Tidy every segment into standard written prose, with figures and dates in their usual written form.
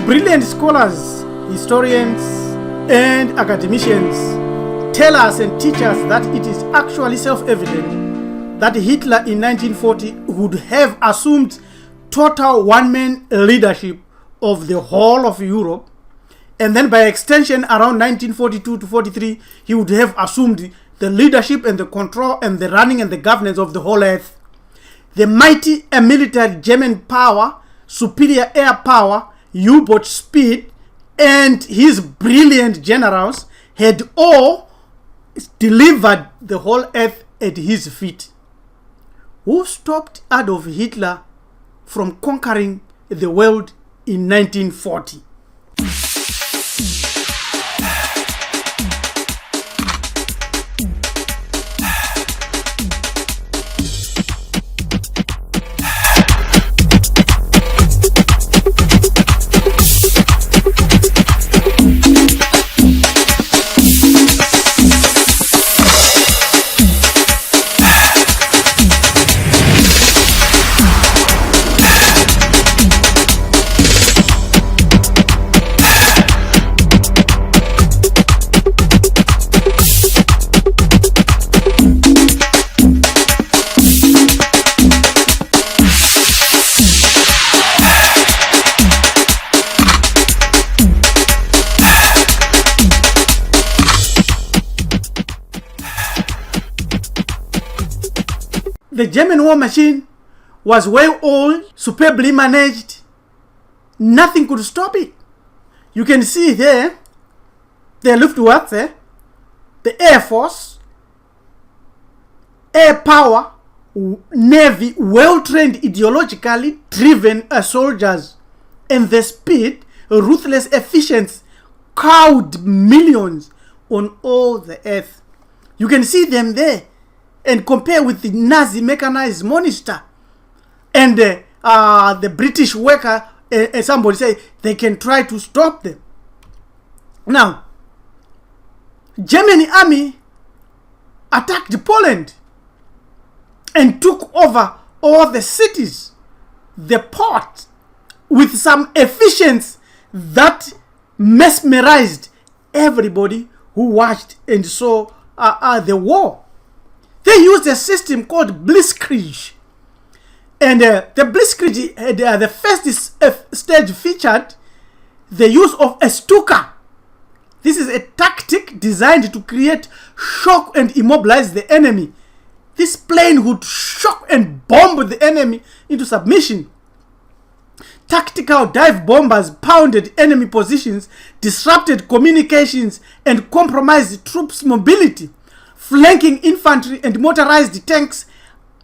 Brilliant scholars, historians, and academicians tell us and teach us that it is actually self-evident that Hitler in 1940 would have assumed total one-man leadership of the whole of Europe, and then by extension around 1942 to 43 he would have assumed the leadership and the control and the running and the governance of the whole earth. The mighty military German power, superior air power, U-boat speed, and his brilliant generals had all delivered the whole earth at his feet. Who stopped Adolf Hitler from conquering the world in 1940? The German war machine was well oiled, superbly managed. Nothing could stop it. You can see there the Luftwaffe, the Air Force, air power, navy, well-trained, ideologically driven soldiers, and the speed, ruthless efficiency, cowed millions on all the earth. You can see them there and compare with the Nazi mechanized monster and the British worker. Somebody say they can try to stop them. Now, German army attacked Poland and took over all the cities, the port, with some efficiency that mesmerized everybody who watched and saw the war. They used a system called Blitzkrieg. And the Blitzkrieg, the first stage featured the use of a Stuka. This is a tactic designed to create shock and immobilize the enemy. This plane would shock and bomb the enemy into submission. Tactical dive bombers pounded enemy positions, disrupted communications, and compromised troops' mobility. Flanking infantry and motorized tanks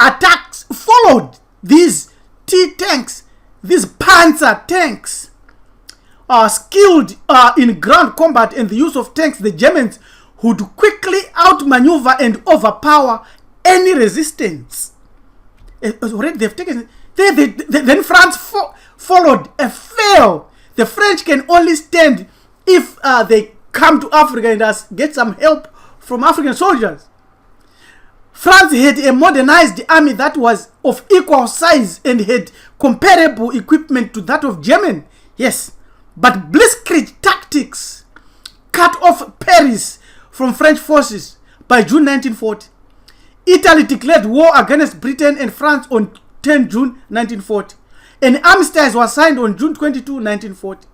attacks followed these T-tanks, these Panzer tanks. Skilled in ground combat and the use of tanks, the Germans would quickly outmaneuver and overpower any resistance. Already they've taken. Then France followed a fail. The French can only stand if they come to Africa and get some help from African soldiers. France had a modernized army that was of equal size and had comparable equipment to that of German. Yes, but Blitzkrieg tactics cut off Paris from French forces by June 1940. Italy declared war against Britain and France on 10 June 1940. An armistice was signed on June 22, 1940.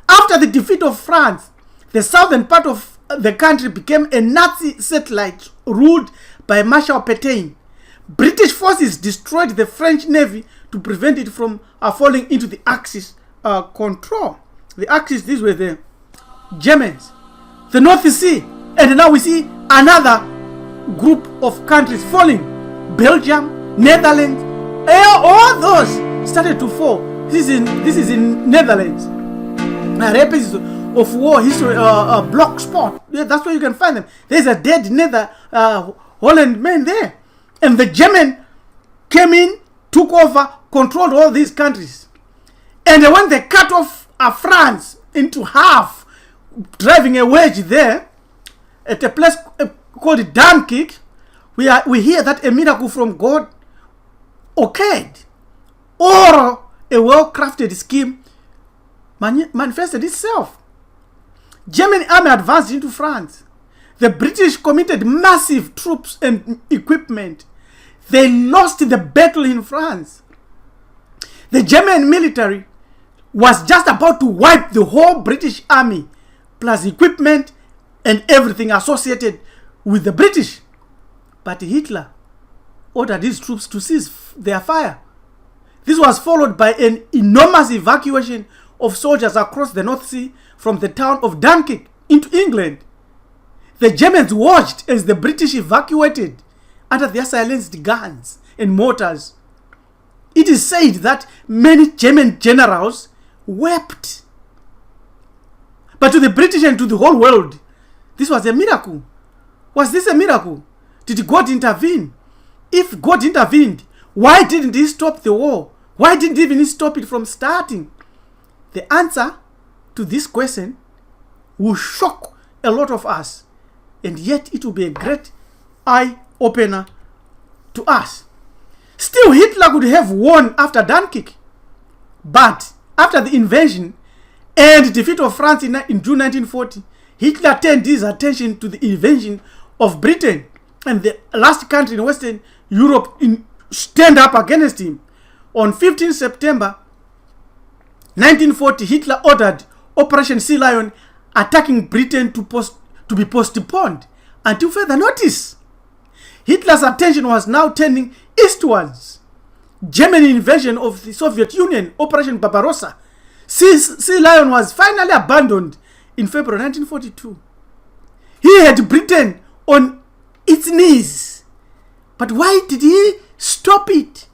After the defeat of France, the southern part of the country became a Nazi satellite ruled by Marshal Pétain. British forces destroyed the French navy to prevent it from falling into the Axis control. The Axis, these were the Germans, the North Sea, and now we see another group of countries falling. Belgium, Netherlands, all those started to fall. This is in Netherlands. Records of war history, block spot. Yeah, that's where you can find them. There's a dead Holland man there, and the German came in, took over, controlled all these countries, and when they cut off France into half, driving a wedge there at a place called Dunkirk, we hear that a miracle from God occurred, or a well-crafted scheme manifested itself. German army advanced into France. The British committed massive troops and equipment. They lost the battle in France. The German military was just about to wipe the whole British army, plus equipment and everything associated with the British. But Hitler ordered his troops to cease their fire. This was followed by an enormous evacuation of soldiers across the North Sea from the town of Dunkirk into England. The Germans watched as the British evacuated under their silenced guns and mortars. It is said that many German generals wept. But to the British and to the whole world, this was a miracle. Was this a miracle? Did God intervene? If God intervened, why didn't he stop the war? Why didn't he even stop it from starting? The answer to this question will shock a lot of us, and yet it will be a great eye-opener to us. Still, Hitler could have won after Dunkirk, but after the invasion and defeat of France in June 1940, Hitler turned his attention to the invasion of Britain, and the last country in Western Europe stand up against him. On 15 September 1940, Hitler ordered Operation Sea Lion attacking Britain to be postponed until further notice. Hitler's attention was now turning eastwards. German invasion of the Soviet Union, Operation Barbarossa. Sea Lion was finally abandoned in February 1942. He had Britain on its knees. But why did he stop it?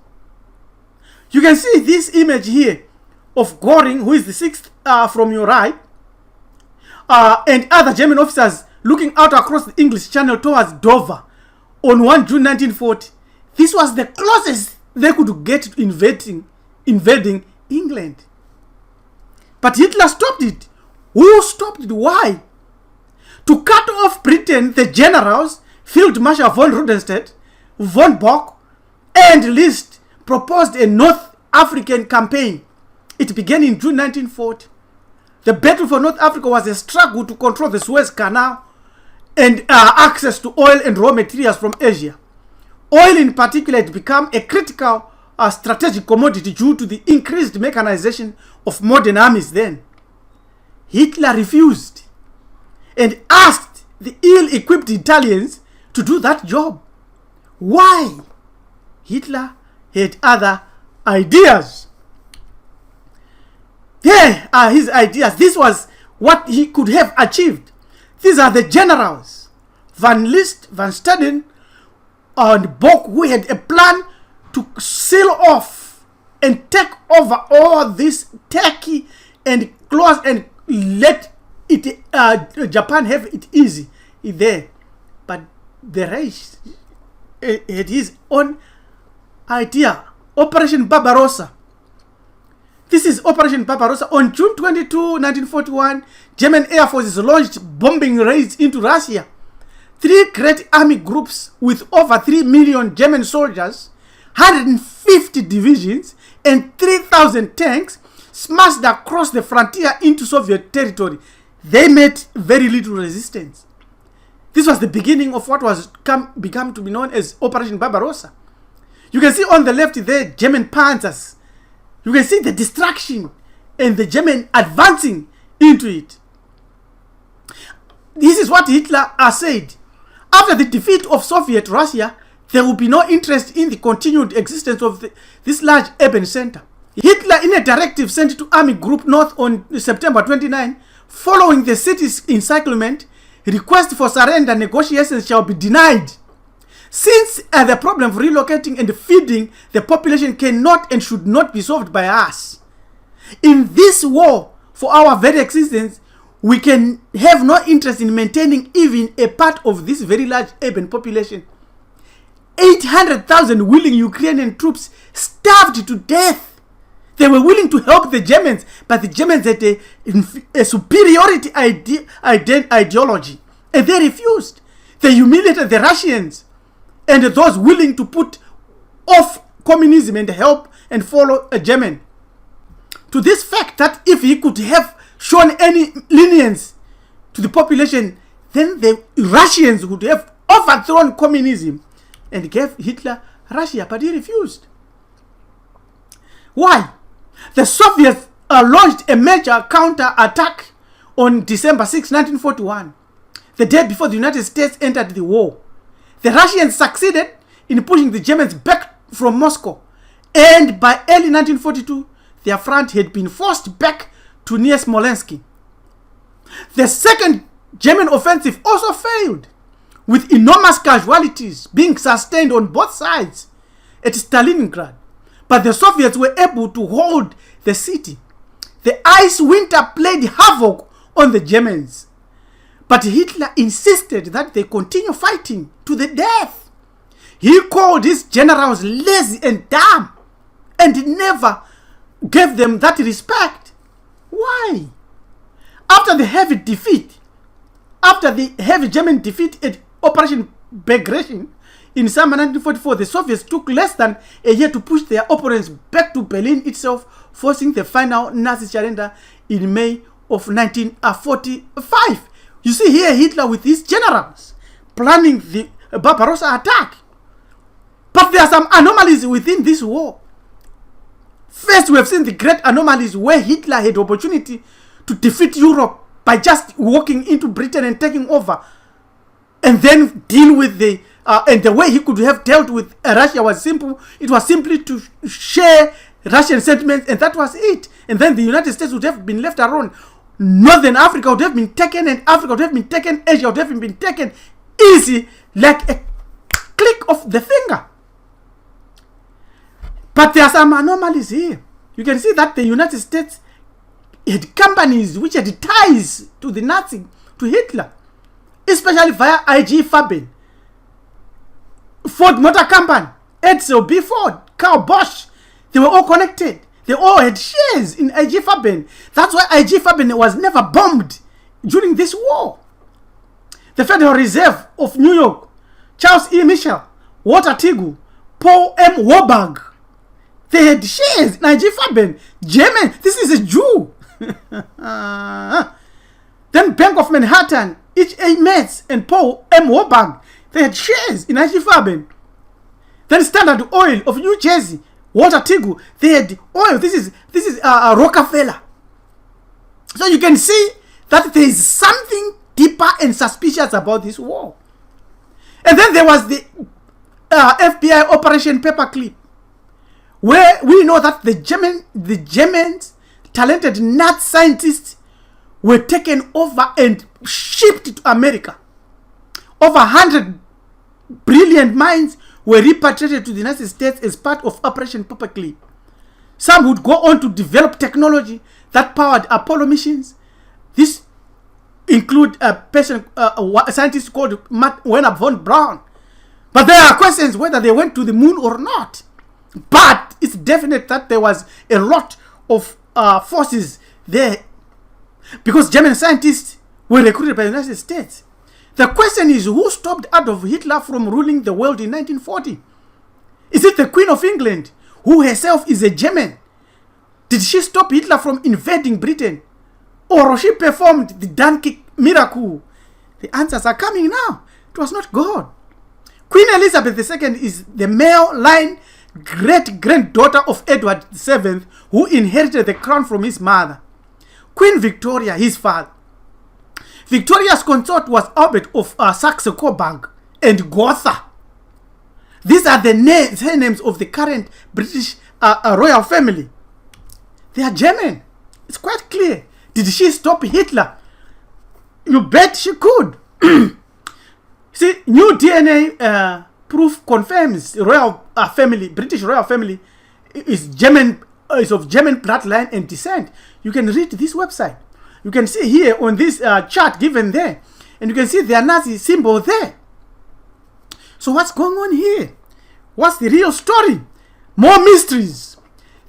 You can see this image here of Göring, who is the sixth from your right, and other German officers looking out across the English Channel towards Dover on 1 June 1940. This was the closest they could get to invading England. But Hitler stopped it. Who stopped it? Why? To cut off Britain, the generals, Field Marshal von Rundstedt, von Bock, and List proposed a North African campaign. It began in June 1940. The battle for North Africa was a struggle to control the Suez Canal and access to oil and raw materials from Asia. Oil in particular had become a critical strategic commodity due to the increased mechanization of modern armies then. Hitler refused and asked the ill-equipped Italians to do that job. Why? Hitler had other ideas. Here are his ideas. This was what he could have achieved. These are the generals, Van List, Van Staden, and Bock, who had a plan to seal off and take over all this Turkey and close and let it Japan have it easy there. But the Reich had his own idea. Operation Barbarossa. This is Operation Barbarossa. On June 22, 1941, German Air Forces launched bombing raids into Russia. 3 great army groups with over 3 million German soldiers, 150 divisions, and 3,000 tanks smashed across the frontier into Soviet territory. They met very little resistance. This was the beginning of what was become to be known as Operation Barbarossa. You can see on the left there, German panzers. You can see the destruction and the German advancing into it. This is what Hitler said. After the defeat of Soviet Russia, there will be no interest in the continued existence of this large urban center. Hitler, in a directive sent to Army Group North on September 29, following the city's encirclement, request for surrender negotiations shall be denied. Since the problem of relocating and feeding the population cannot and should not be solved by us. In this war for our very existence, we can have no interest in maintaining even a part of this very large urban population. 800,000 willing Ukrainian troops starved to death. They were willing to help the Germans, but the Germans had a superiority ideology, and they refused. They humiliated the Russians and those willing to put off communism and help and follow a German. to this fact that if he could have shown any lenience to the population, then the Russians would have overthrown communism and gave Hitler Russia, but he refused. Why? The Soviets launched a major counter-attack on December 6, 1941, the day before the United States entered the war. The Russians succeeded in pushing the Germans back from Moscow, and by early 1942, their front had been forced back to near Smolensk. The second German offensive also failed, with enormous casualties being sustained on both sides at Stalingrad. But the Soviets were able to hold the city. The ice winter played havoc on the Germans, but Hitler insisted that they continue fighting to the death. He called his generals lazy and dumb and never gave them that respect. Why? After the heavy German defeat at Operation Bagration in summer 1944, the Soviets took less than a year to push their opponents back to Berlin itself, forcing the final Nazi surrender in May of 1945. You see here Hitler with his generals planning the Barbarossa attack. But there are some anomalies within this war. First, we have seen the great anomalies where Hitler had opportunity to defeat Europe by just walking into Britain and taking over, and then deal with and the way he could have dealt with Russia was simple. It was simply to share Russian sentiments, and that was it. And then the United States would have been left alone. Northern Africa would have been taken, and Africa would have been taken, Asia would have been taken easy, like a click of the finger. But there are some anomalies here. You can see that the United States had companies which had ties to the Nazi, to Hitler, especially via IG Farben, Ford Motor Company, Edsel, B. Ford, Carl Bosch. They were all connected. They all had shares in IG Farben. That's why IG Farben was never bombed during this war. The Federal Reserve of New York, Charles E. Mitchell, Walter Tigu, Paul M. Warburg, they had shares in IG Farben. German, this is a Jew. Then Bank of Manhattan, H.A. Metz and Paul M. Warburg, they had shares in IG Farben. Then Standard Oil of New Jersey, Walter Tigu, they had oil. This is Rockefeller. So you can see that there is something deeper and suspicious about this war. And then there was the FBI Operation Paperclip, where we know that the Germans, talented Nazi scientists, were taken over and shipped to America. Over 100 brilliant minds were repatriated to the United States as part of Operation Paperclip. Some would go on to develop technology that powered Apollo missions. This include a scientist called Werner von Braun. But there are questions whether they went to the moon or not. But it's definite that there was a lot of forces there, because German scientists were recruited by the United States. The question is, who stopped Adolf Hitler from ruling the world in 1940? Is it the Queen of England, who herself is a German? Did she stop Hitler from invading Britain? Or she performed the Dunkirk miracle? The answers are coming now. It was not God. Queen Elizabeth II is the male line great-granddaughter of Edward VII, who inherited the crown from his mother. Queen Victoria, his father. Victoria's consort was Albert of Saxe-Coburg and Gotha. These are the names of the current British royal family. They are German. It's quite clear. Did she stop Hitler? You bet she could. See, new DNA proof confirms royal family, British royal family, is German, is of German bloodline and descent. You can read this website. You can see here on this chart given there, and you can see their Nazi symbol there. So what's going on here? What's the real story? More mysteries.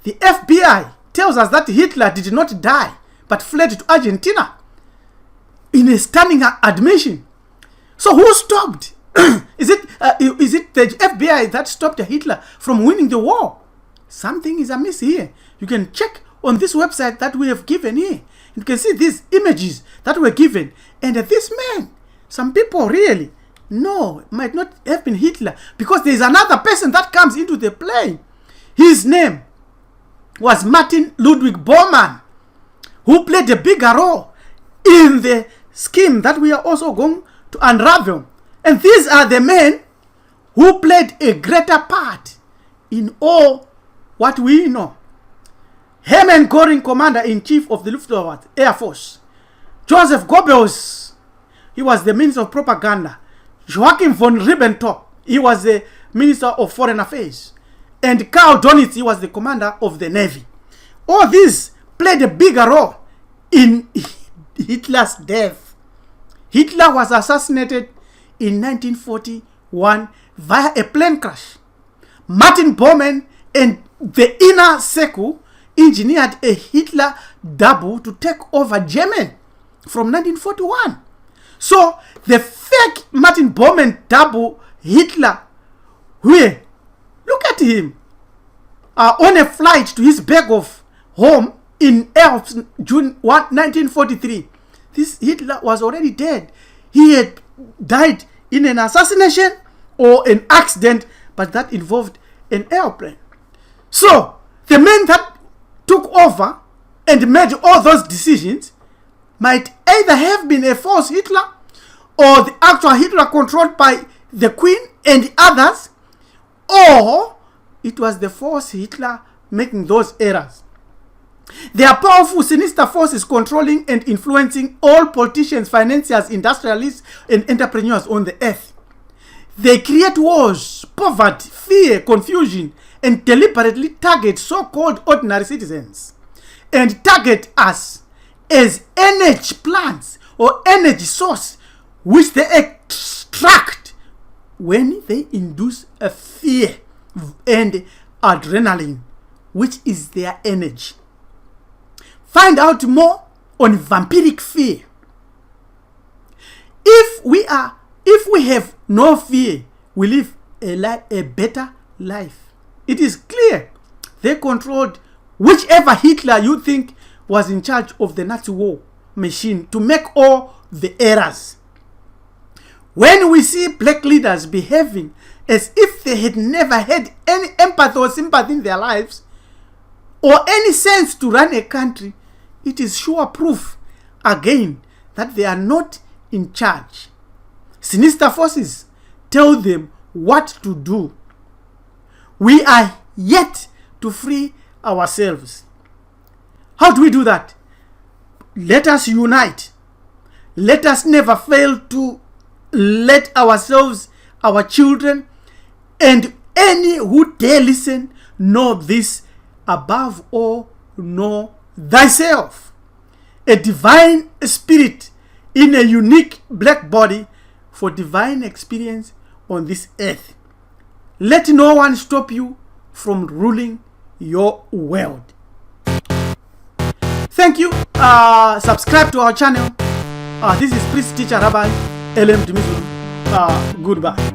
The FBI tells us that Hitler did not die, but fled to Argentina in a stunning admission. So who stopped? Is it the FBI that stopped Hitler from winning the war? Something is amiss here. You can check on this website that we have given here. You can see these images that were given. And this man, some people really, no, might not have been Hitler, because there is another person that comes into the play. His name was Martin Ludwig Bormann, who played a bigger role in the scheme that we are also going to unravel. And these are the men who played a greater part in all what we know. Hermann Göring, Commander-in-Chief of the Luftwaffe Air Force. Joseph Goebbels, he was the Minister of Propaganda. Joachim von Ribbentrop, he was the Minister of Foreign Affairs. And Karl Dönitz, he was the Commander of the Navy. All these played a bigger role in Hitler's death. Hitler was assassinated in 1941 via a plane crash. Martin Bormann and the inner circle engineered a Hitler double to take over Germany from 1941. So the fake Martin Bormann double Hitler, where look at him on a flight to his bag of home in Adolph, June 1943. This Hitler was already dead. He had died in an assassination or an accident, but that involved an airplane. So the men that took over and made all those decisions might either have been a false Hitler or the actual Hitler controlled by the Queen and the others, or it was the false Hitler making those errors. There are powerful, sinister forces controlling and influencing all politicians, financiers, industrialists, and entrepreneurs on the earth. They create wars, poverty, fear, confusion, and deliberately target so-called ordinary citizens and target us as energy plants or energy source which they extract when they induce a fear and adrenaline, which is their energy. Find out more on vampiric fear. If we have no fear, we live a better life. It is clear they controlled whichever Hitler you think was in charge of the Nazi war machine to make all the errors. When we see black leaders behaving as if they had never had any empathy or sympathy in their lives, or any sense to run a country, it is sure proof again that they are not in charge. Sinister forces tell them what to do. We are yet to free ourselves. How do we do that? Let us unite. Let us never fail to let ourselves, our children, and any who dare listen know this. Above all, know thyself. A divine spirit in a unique black body for divine experience on this earth. Let no one stop you from ruling your world. Thank you. Subscribe to our channel. This is Priest Teacher Rabbi LM Dumisulu. Goodbye.